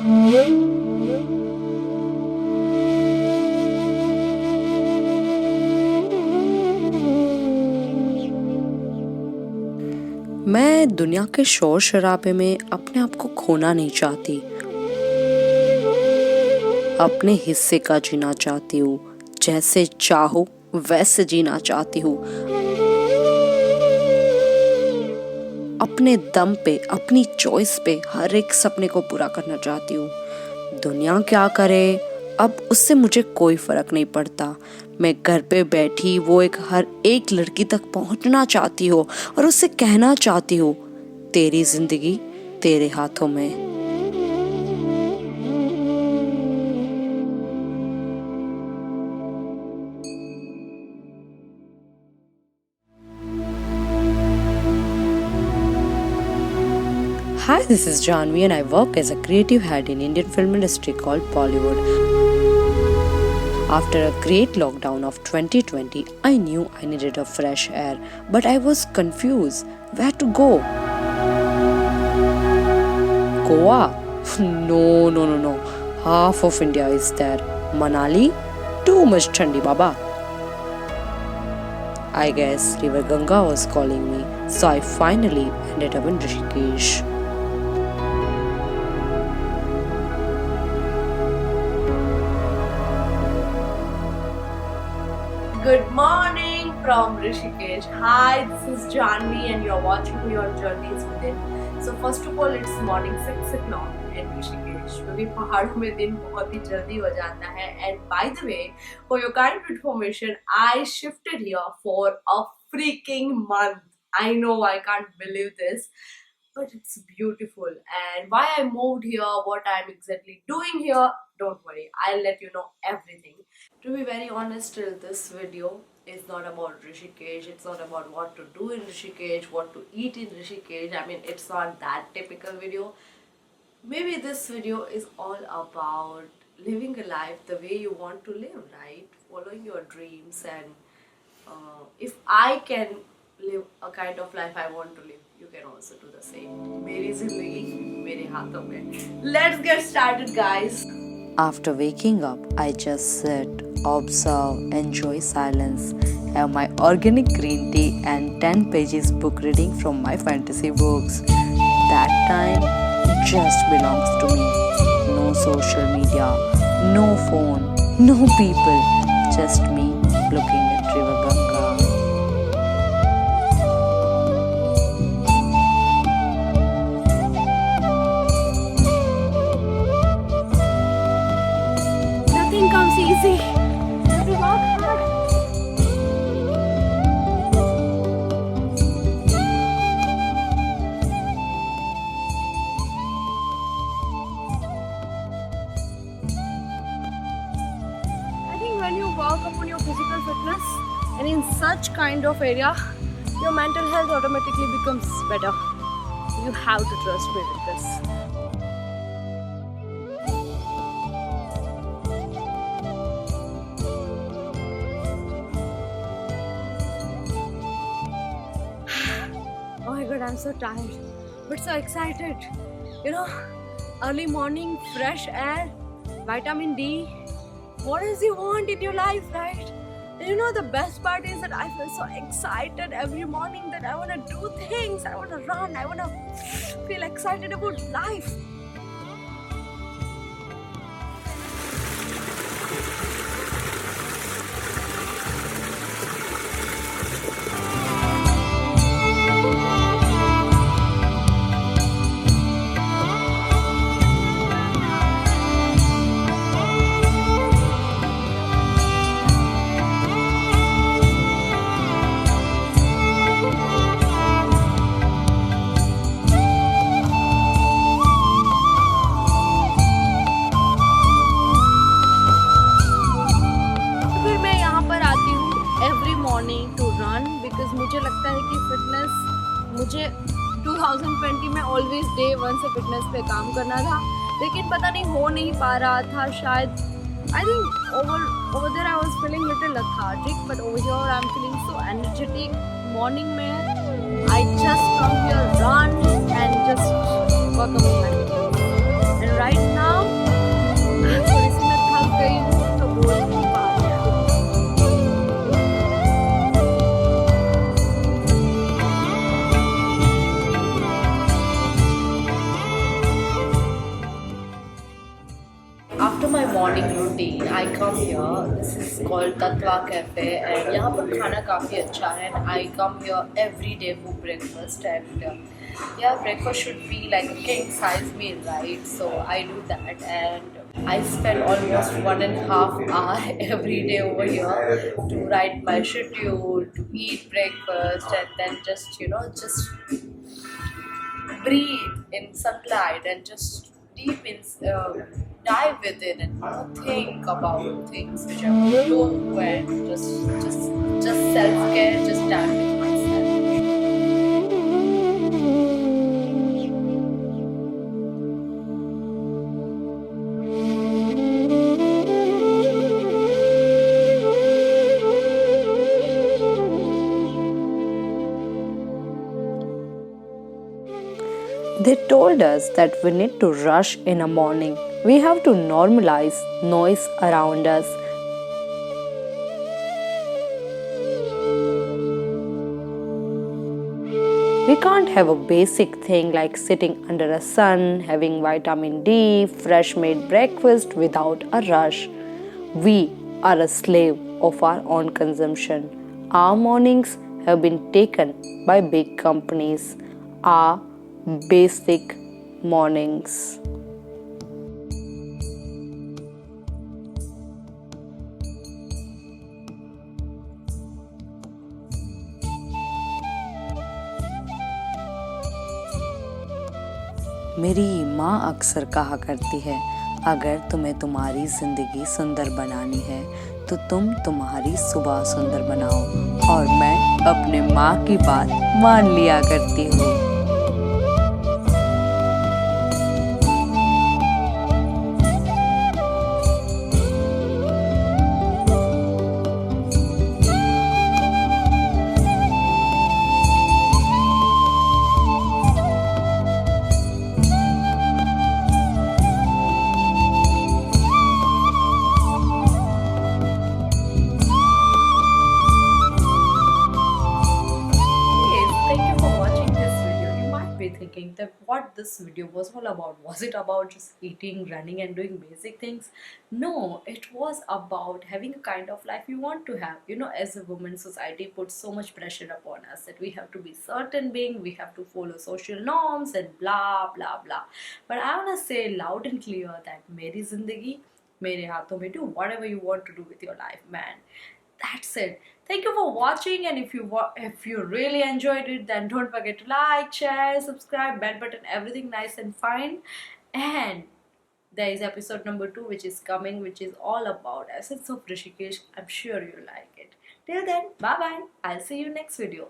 मैं दुनिया के शोर शराबे में अपने आप को खोना नहीं चाहती। अपने हिस्से का जीना चाहती हूँ, जैसे चाहूँ वैसे जीना चाहती हूँ। अपने दम पे, अपनी चॉइस पे हर एक सपने को पूरा करना चाहती हूँ। दुनिया क्या करे, अब उससे मुझे कोई फर्क नहीं पड़ता। मैं घर पे बैठी वो हर एक लड़की तक पहुंचना चाहती हूँ और उससे कहना चाहती हूँ, तेरी जिंदगी तेरे हाथों में। Hi, this is Janvi and I work as a creative head in Indian film industry called Bollywood. After a great lockdown of 2020, I knew I needed a fresh air, but I was confused. Where to go? Goa? No. Half of India is there. Manali? Too much thandi, Baba. I guess River Ganga was calling me, so I finally ended up in Rishikesh. Good morning from Rishikesh. Hi, this is Janvi and you're watching Your Journeys Within. So first of all, it's morning 6 o'clock in Rishikesh. क्योंकि पहाड़ों में दिन बहुत ही जल्दी हो जाता है. And by the way, for your kind of information, I shifted here for a freaking month. I know, I can't believe this. But it's beautiful, and why I moved here, what I'm exactly doing here, don't worry, I'll let you know everything. To be very honest, till this video is not about Rishikesh, it's not about what to do in Rishikesh, what to eat in Rishikesh. I mean, it's not that typical video. Maybe this video is all about living a life the way you want to live, right? Following your dreams, and if I can live a kind of life I want to live, you can also do the same. मेरी जिंदगी मेरे हाथों में. Let's get started, guys. After waking up, I just sit, observe, enjoy silence, have my organic green tea and 10 pages book reading from my fantasy books. That time just belongs to me. No social media, no phone, no people, just me looking at River Ganga. Nothing comes easy. You have to work hard. I think when you work upon your physical fitness and in such kind of area, your mental health automatically becomes better. You have to trust me with this. Oh my god, I'm so tired, but so excited. You know, early morning, fresh air, vitamin D. What else you want in your life, right? And you know, the best part is that I feel so excited every morning that I want to do things, I want to run, I want to feel excited about life. Because मुझे लगता है कि fitness मुझे 2020 में always day 1 से fitness पे काम करना था, लेकिन पता नहीं हो नहीं पा रहा था शायद. I think over there I was feeling little lethargic, but over here I'm feeling so energetic. Morning में I just come here, run and just work up my fitness. And right now come here. This is called Tatwa Cafe and यहाँ पर खाना काफ़ी अच्छा है and I come here every day for breakfast and yeah, breakfast should be like a king size meal, right? So I do that and I spend almost 1.5 hour every day over here to write my schedule, to eat breakfast and then just just breathe in sunlight and just deep in dive within and think about things which I want to do and just self care, just time with myself. They told us that we need to rush in a morning. We have to normalize noise around us. We can't have a basic thing like sitting under a sun, having vitamin D, fresh made breakfast without a rush. We are a slave of our own consumption. Our mornings have been taken by big companies. Our basic mornings. मेरी माँ अक्सर कहा करती है, अगर तुम्हें तुम्हारी जिंदगी सुंदर बनानी है तो तुम तुम्हारी सुबह सुंदर बनाओ। और मैं अपने माँ की बात मान लिया करती हूँ। Thinking that what this video was all about. Was it about just eating, running, and doing basic things? No, it was about having a kind of life you want to have. You know, as a woman, society puts so much pressure upon us that we have to be certain being, we have to follow social norms, and blah blah blah. But I wanna say loud and clear that Meri Zindagi, Mere Haathon mein, do whatever you want to do with your life, man. That's it. Thank you for watching, and if you really enjoyed it, then don't forget to like, share, subscribe, bell button, everything nice and fine. And there is episode number 2 which is coming, which is all about Essence of Rishikesh. I'm sure you like it. Till then, bye bye. I'll see you next video.